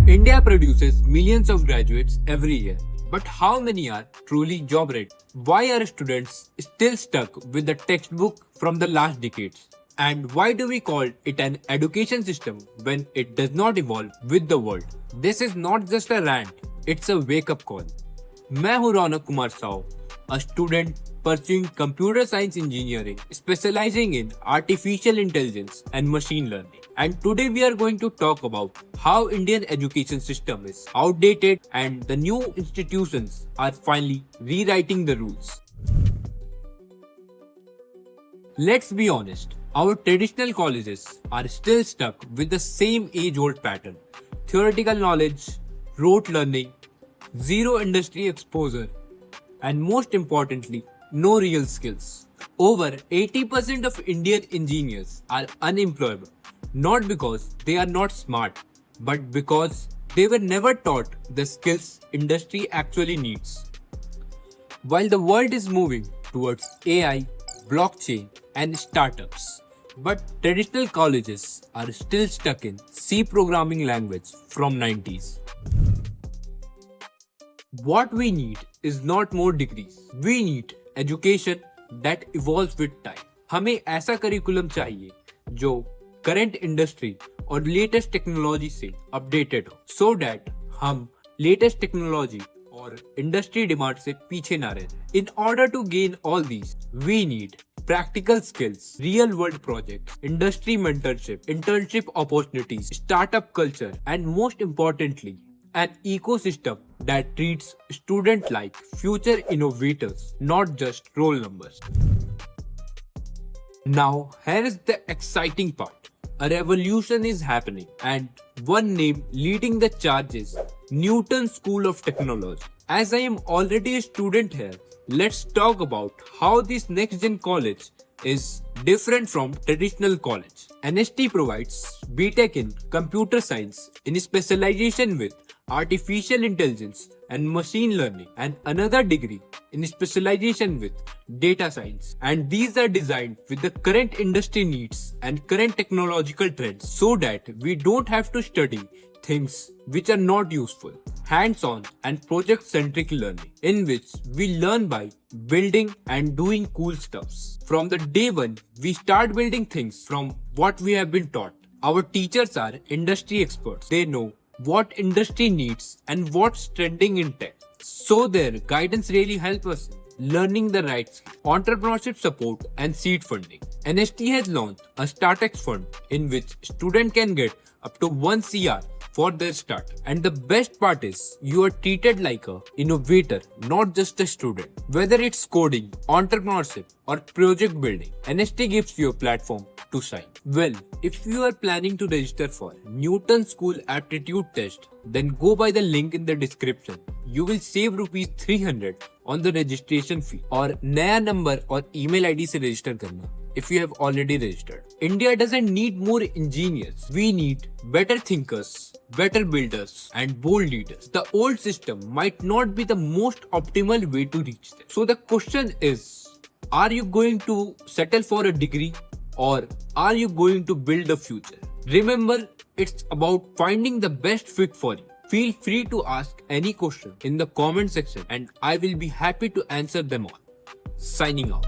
India produces millions of graduates every year. But how many are truly job ready? Why are students still stuck with the textbook from the last decades? And why do we call it an education system when it does not evolve with the world? This is not just a rant, it's a wake up call. मैं हूं Raunak Kumar Sao, a student pursuing computer science engineering, specializing in artificial intelligence and machine learning. And today we are going to talk about how Indian education system is outdated and the new institutions are finally rewriting the rules. Let's be honest, our traditional colleges are still stuck with the same age-old pattern. Theoretical knowledge, rote learning, zero industry exposure, and most importantly, no real skills. Over 80% of Indian engineers are unemployable, not because they are not smart, but because they were never taught the skills industry actually needs. While the world is moving towards AI, blockchain, and startups, but traditional colleges are still stuck in C programming language from 90s. What we need is not more degrees. We need education that evolves with time. हमें ऐसा curriculum चाहिए जो current industry और latest technology से updated हो, so that हम latest technology और industry demand से पीछे ना रह जाए. In order to gain all these, we need practical skills, real world projects, industry mentorship, internship opportunities, startup culture, and most importantly, an ecosystem that treats students like future innovators, not just roll numbers. Now, here is the exciting part. A revolution is happening, and one name leading the charge is Newton School of Technology. As I am already a student here, let's talk about how this next gen college is different from traditional college. NST provides BTech in computer science in specialization with artificial intelligence and machine learning, and another degree in specialization with data science. And these are designed with the current industry needs and current technological trends so that we don't have to study things which are not useful. Hands-on and project-centric learning, in which we learn by building and doing cool stuffs. From the day one, we start building things from what we have been taught. Our teachers are industry experts. They know what industry needs and what's trending in tech. So their guidance really helps us in learning the right skill, entrepreneurship support and seed funding. NST has launched a StartX fund in which students can get up to 1 CR for their start. And the best part is you are treated like a innovator, not just a student. Whether it's coding, entrepreneurship or project building, NST gives you a platform to shine. Well, if you are planning to register for Newton School Aptitude Test, then go by the link in the description. You will save rupees 300 on the registration fee. और नया number और email ID से register करना if you have already registered. India doesn't need more engineers. We need better thinkers, better builders, and bold leaders. The old system might not be the most optimal way to reach them. So the question is, are you going to settle for a degree or are you going to build a future? Remember, it's about finding the best fit for you. Feel free to ask any question in the comment section and I will be happy to answer them all. Signing out.